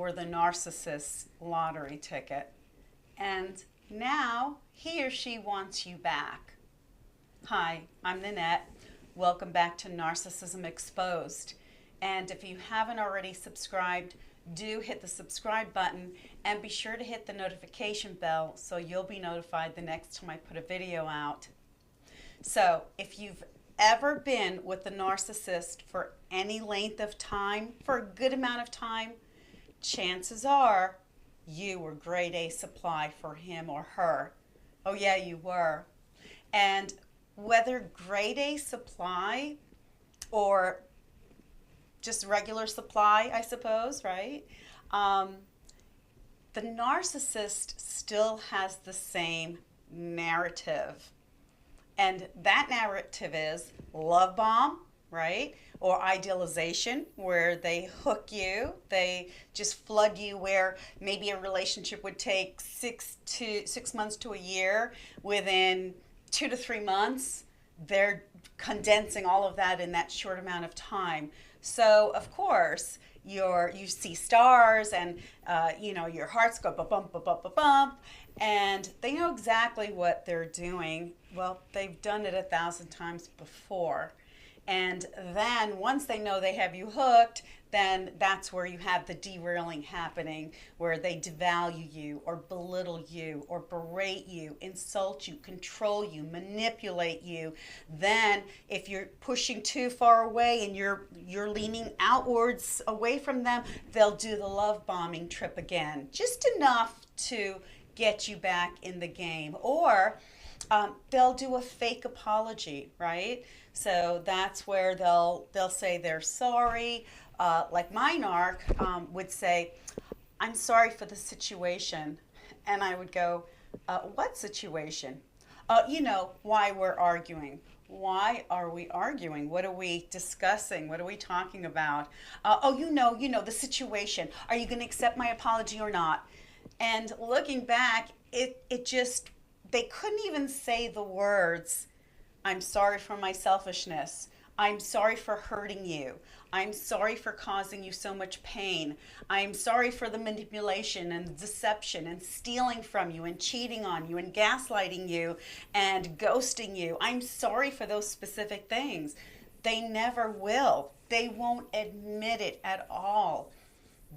were the narcissist's lottery ticket. And now he or she wants you back. Hi, I'm Nanette. Welcome back to Narcissism Exposed. And if you haven't already subscribed, do hit the subscribe button and be sure to hit the notification bell so you'll be notified the next time I put a video out. So if you've ever been with a narcissist for any length of time, for a good amount of time, chances are you were grade A supply for him or her. Oh yeah, you were. And whether grade A supply or just regular supply, I suppose, right? The narcissist still has the same narrative. And that narrative is love bomb, right? Or idealization, where they hook you, they just flood you where maybe a relationship would take 6 months to a year. Within 2 to 3 months, they're condensing all of that in that short amount of time. So of course, you see stars and your hearts go bump, bump, bump, bump, bump, and they know exactly what they're doing. Well, they've done it 1,000 times before. And then once they know they have you hooked, then that's where you have the derailing happening, where they devalue you or belittle you or berate you, insult you, control you, manipulate you. Then if you're pushing too far away and you're leaning outwards away from them, they'll do the love bombing trip again, just enough to get you back in the game. Or they'll do a fake apology, right? So that's where they'll say they're sorry. Like my narc would say, "I'm sorry for the situation," and I would go, "What situation?" Why we're arguing. Why are we arguing? What are we discussing? What are we talking about? The situation. Are you going to accept my apology or not? And looking back, it just, they couldn't even say the words, "I'm sorry for my selfishness. I'm sorry for hurting you. I'm sorry for causing you so much pain. I'm sorry for the manipulation and deception and stealing from you and cheating on you and gaslighting you and ghosting you. I'm sorry for those specific things." They never will. They won't admit it at all.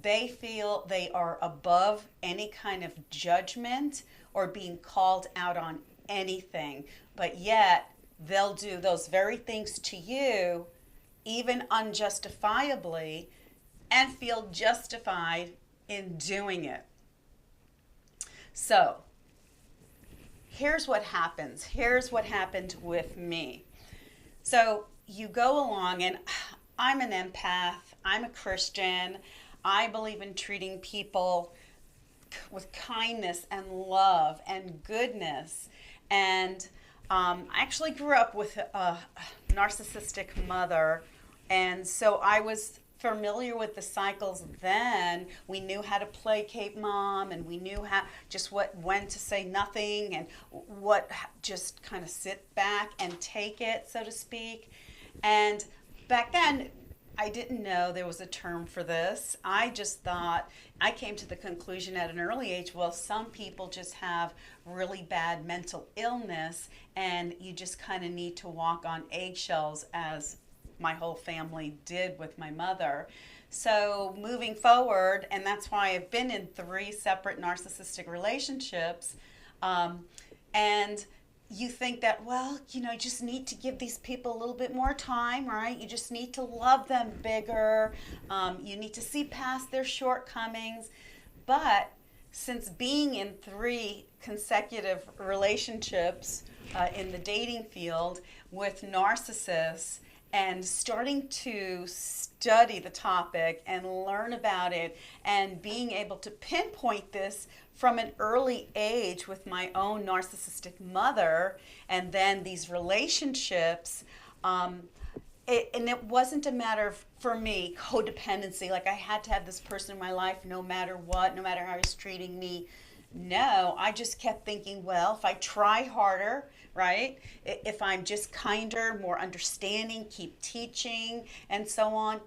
They feel they are above any kind of judgment or being called out on anything, but yet they'll do those very things to you, even unjustifiably, and feel justified in doing it. So here's what happens. Here's what happened with me. So you go along, and I'm an empath. I'm a Christian. I believe in treating people with kindness and love and goodness. And I actually grew up with a narcissistic mother, and so I was familiar with the cycles then. We knew how to placate mom, and we knew when to say nothing and what just kind of sit back and take it, so to speak. And back then, I didn't know there was a term for this. I just thought, I came to the conclusion at an early age, well, some people just have really bad mental illness and you just kind of need to walk on eggshells, as my whole family did with my mother. So moving forward, and that's why I've been in 3 separate narcissistic relationships, and you think that, well, you just need to give these people a little bit more time, right? You just need to love them bigger. You need to see past their shortcomings. But since being in 3 consecutive relationships in the dating field with narcissists, and starting to study the topic and learn about it, and being able to pinpoint this from an early age with my own narcissistic mother, and then these relationships, it wasn't a matter of, for me, codependency, like I had to have this person in my life no matter what, no matter how he's treating me. No, I just kept thinking, well, if I try harder, right? If I'm just kinder, more understanding, keep teaching, and so on,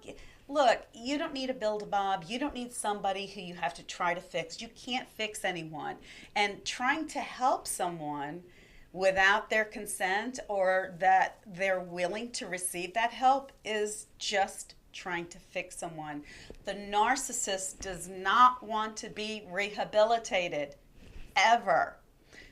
look, you don't need a Build-A-Bob. You don't need somebody who you have to try to fix. You can't fix anyone. And trying to help someone without their consent or that they're willing to receive that help is just trying to fix someone. The narcissist does not want to be rehabilitated, ever.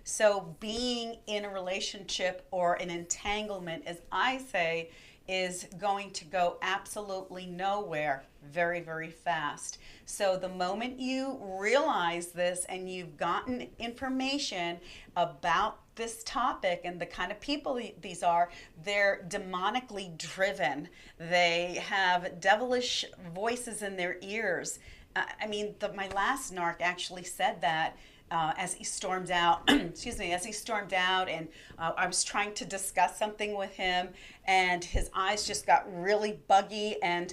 So being in a relationship or an entanglement, as I say, is going to go absolutely nowhere very, very fast. So the moment you realize this and you've gotten information about this topic and the kind of people these are, they're demonically driven. They have devilish voices in their ears. I mean, my last narc actually said that as he stormed out, excuse me, as he stormed out, and I was trying to discuss something with him, and his eyes just got really buggy, and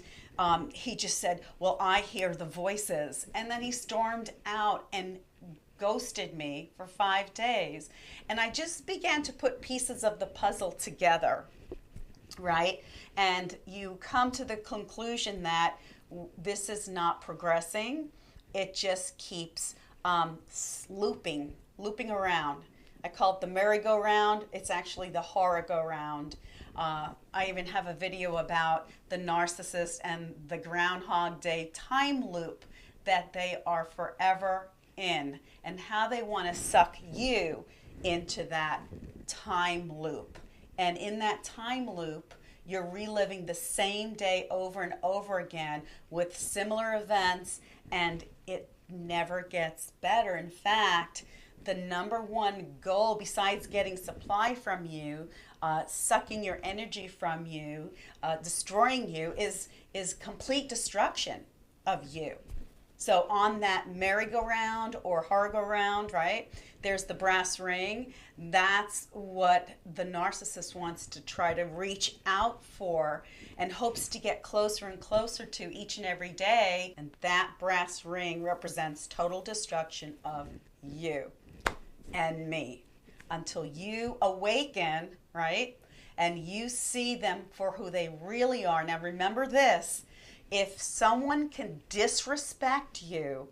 he just said, well, I hear the voices. And then he stormed out and ghosted me for 5 days. And I just began to put pieces of the puzzle together, right? And you come to the conclusion that this is not progressing. It just keeps looping around. I call it the merry-go-round. It's actually the horror-go-round. I even have a video about the narcissist and the Groundhog Day time loop that they are forever in, and how they want to suck you into that time loop. And in that time loop, you're reliving the same day over and over again with similar events, and it never gets better. In fact, the number one goal, besides getting supply from you, sucking your energy from you, destroying you, is complete destruction of you. So on that merry-go-round or horror-go-round, right, there's the brass ring. That's what the narcissist wants to try to reach out for and hopes to get closer and closer to each and every day. And that brass ring represents total destruction of you and me until you awaken, right, and you see them for who they really are. Now remember this. If someone can disrespect you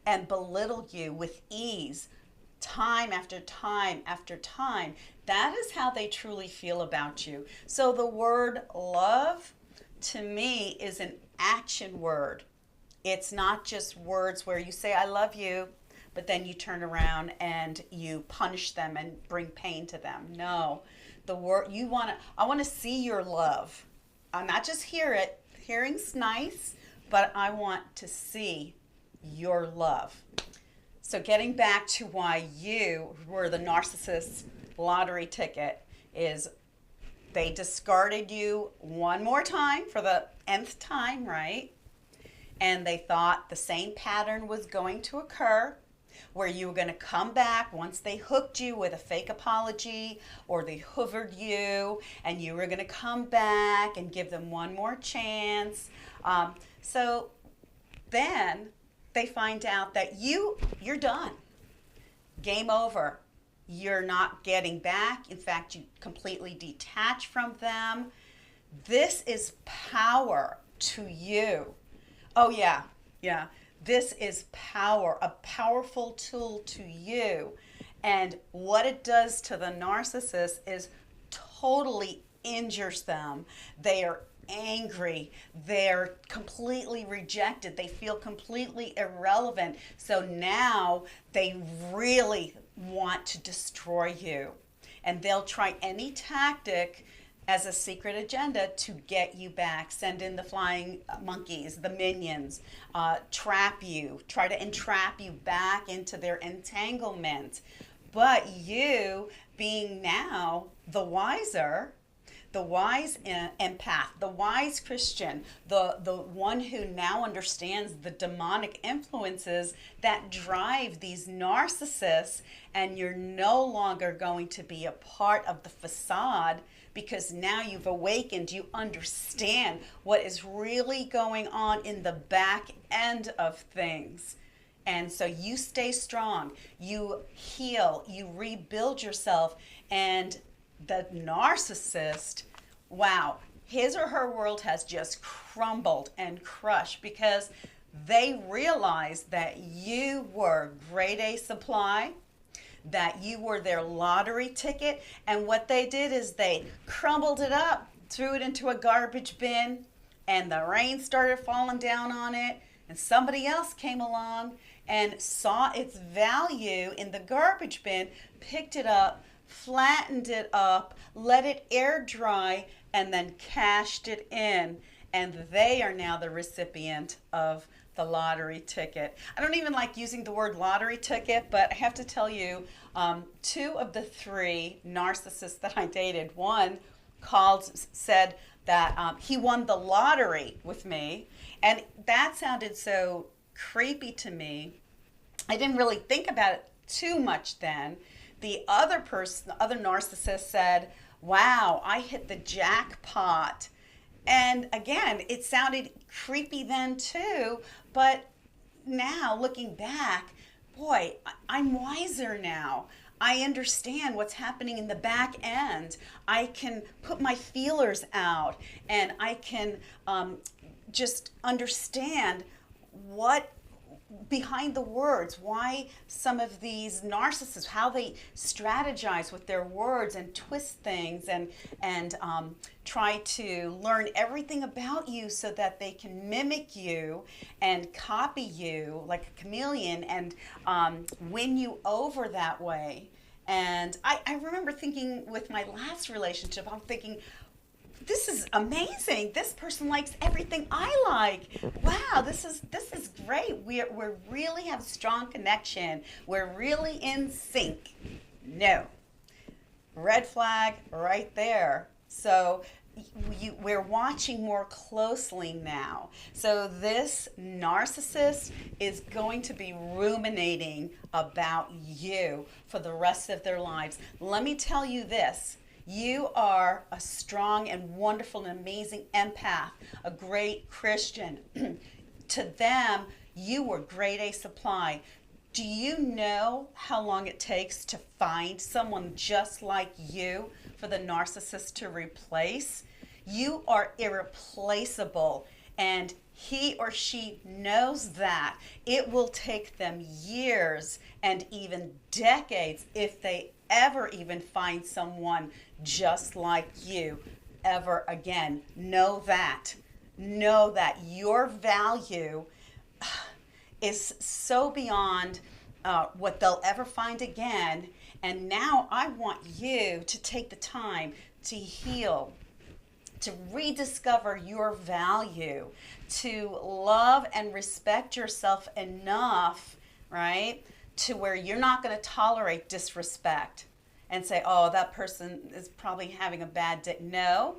and belittle you with ease, time after time after time, that is how they truly feel about you. So the word love, to me, is an action word. It's not just words where you say, I love you, but then you turn around and you punish them and bring pain to them. No, the word I want to see your love. I'm not just hear it. Hearing's nice, but I want to see your love. So getting back to why you were the narcissist's lottery ticket is they discarded you one more time for the nth time, right? And they thought the same pattern was going to occur, where you were going to come back once they hooked you with a fake apology or they hoovered you, and you were going to come back and give them one more chance. So then they find out that you're done. Game over. You're not getting back. In fact, you completely detach from them. This is power to you. Oh, yeah. This is power, a powerful tool to you. And what it does to the narcissist is totally injures them. They are angry. They're completely rejected. They feel completely irrelevant. So now they really want to destroy you. And they'll try any tactic as a secret agenda to get you back. Send in the flying monkeys, the minions, trap you, try to entrap you back into their entanglement. But you, being now the wiser, the wise empath, the wise Christian, the one who now understands the demonic influences that drive these narcissists, and you're no longer going to be a part of the facade, because now you've awakened, you understand what is really going on in the back end of things. And so you stay strong, you heal, you rebuild yourself, and the narcissist, wow, his or her world has just crumbled and crushed because they realized that you were grade A supply, that you were their lottery ticket, and what they did is they crumbled it up, threw it into a garbage bin, and the rain started falling down on it, and somebody else came along and saw its value in the garbage bin, picked it up, flattened it up, let it air dry, and then cashed it in. And they are now the recipient of the lottery ticket. I don't even like using the word lottery ticket, but I have to tell you, 2 of the 3 narcissists that I dated, one said that he won the lottery with me, and that sounded so creepy to me. I didn't really think about it too much then. The other narcissist said, wow, I hit the jackpot. And again, it sounded creepy then too, but now looking back, boy, I'm wiser now. I understand what's happening in the back end. I can put my feelers out, and I can just understand what behind the words, why some of these narcissists, how they strategize with their words and twist things and try to learn everything about you so that they can mimic you and copy you like a chameleon and win you over that way. And I remember thinking with my last relationship, I'm thinking, this is amazing. This person likes everything I like. Wow, this is great. We really have a strong connection. We're really in sync. No. Red flag right there. So we're watching more closely now. So this narcissist is going to be ruminating about you for the rest of their lives. Let me tell you this. You are a strong and wonderful and amazing empath, a great Christian. To them, you were grade A supply. Do you know how long it takes to find someone just like you for the narcissist to replace? You are irreplaceable, and he or she knows that. It will take them years and even decades if they ever even find someone just like you ever again. Know that your value is so beyond what they'll ever find again. And now I want you to take the time to heal, to rediscover your value, to love and respect yourself enough, right, to where you're not going to tolerate disrespect and say, oh, that person is probably having a bad day. No,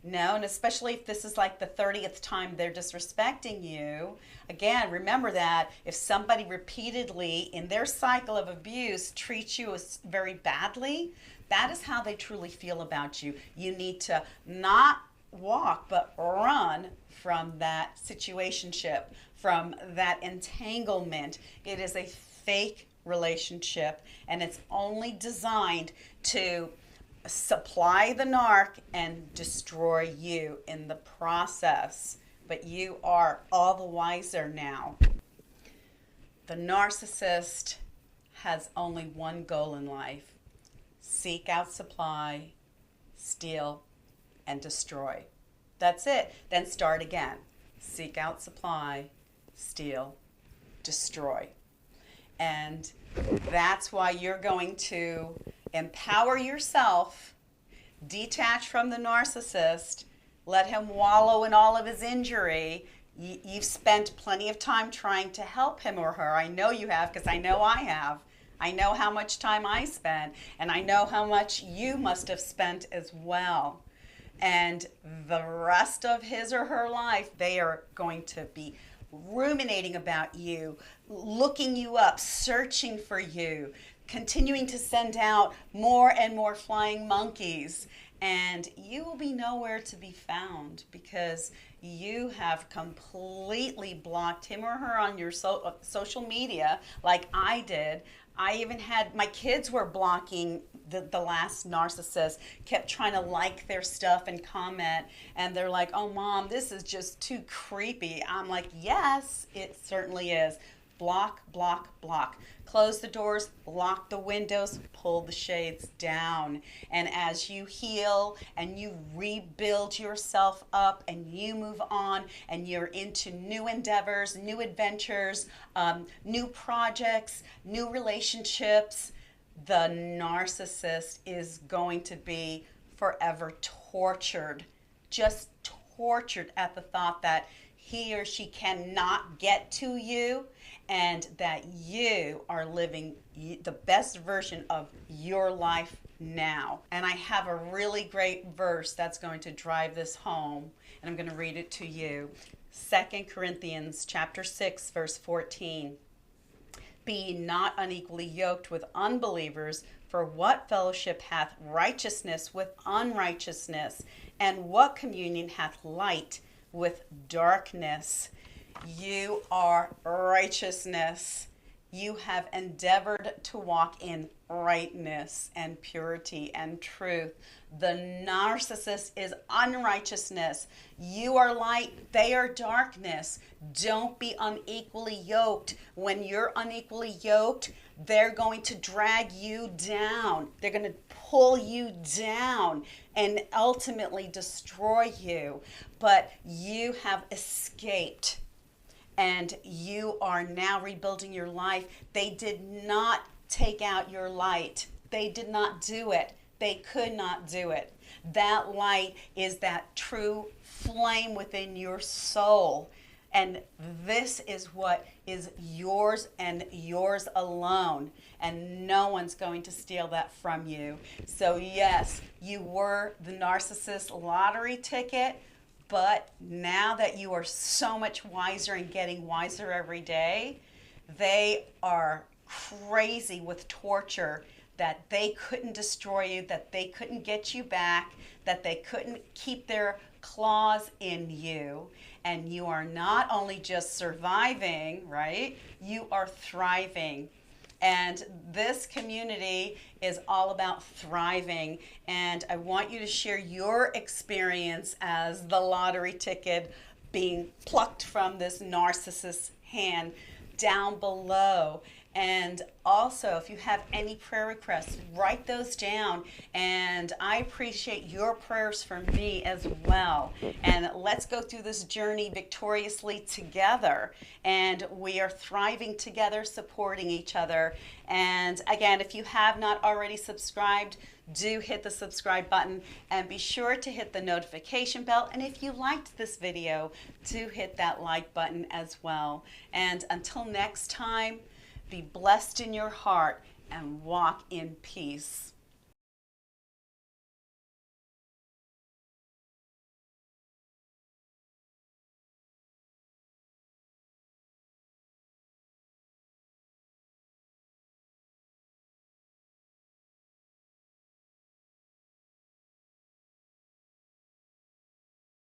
and especially if this is like the 30th time they're disrespecting you. Again, remember that if somebody repeatedly in their cycle of abuse treats you very badly, that is how they truly feel about you. You need to not walk, but run from that situationship, from that entanglement. It is a fake relationship, and it's only designed to supply the narc and destroy you in the process. But you are all the wiser now. The narcissist has only one goal in life: seek out supply, steal, and destroy. That's it. Then start again. Seek out supply, steal, destroy. And that's why you're going to empower yourself, detach from the narcissist, let him wallow in all of his injury. You've spent plenty of time trying to help him or her. I know you have, because I know I have. I know how much time I spent, and I know how much you must have spent as well. And the rest of his or her life, they are going to be ruminating about you, looking you up, searching for you, continuing to send out more and more flying monkeys, and you will be nowhere to be found because you have completely blocked him or her on your social media like I did. I even had, my kids were blocking the last narcissist kept trying to like their stuff and comment, and they're like, oh mom, this is just too creepy. I'm like, yes, it certainly is. Block, block, block. Close the doors, lock the windows, pull the shades down. And as you heal and you rebuild yourself up and you move on and you're into new endeavors, new adventures, new projects, new relationships, the narcissist is going to be forever tortured, just tortured at the thought that he or she cannot get to you and that you are living the best version of your life now. And I have a really great verse that's going to drive this home, and I'm going to read it to you. 2 Corinthians chapter 6, verse 14. Be ye not unequally yoked with unbelievers, for what fellowship hath righteousness with unrighteousness? And what communion hath light with darkness? You are righteousness. You have endeavored to walk in rightness and purity and truth. The narcissist is unrighteousness. You are light, they are darkness. Don't be unequally yoked. When you're unequally yoked, they're going to drag you down. They're going to pull you down and ultimately destroy you. But you have escaped. And you are now rebuilding your life. They did not take out your light. They did not do it. They could not do it. That light is that true flame within your soul. And this is what is yours and yours alone. And no one's going to steal that from you. So yes, you were the narcissist lottery ticket. But now that you are so much wiser and getting wiser every day, they are crazy with torture that they couldn't destroy you, that they couldn't get you back, that they couldn't keep their claws in you. And you are not only just surviving, right? You are thriving. And this community is all about thriving. And I want you to share your experience as the lottery ticket being plucked from this narcissist's hand down below. And also, if you have any prayer requests, write those down. And I appreciate your prayers for me as well. And let's go through this journey victoriously together. And we are thriving together, supporting each other. And again, if you have not already subscribed, do hit the subscribe button and be sure to hit the notification bell. And if you liked this video, do hit that like button as well. And until next time, be blessed in your heart and walk in peace.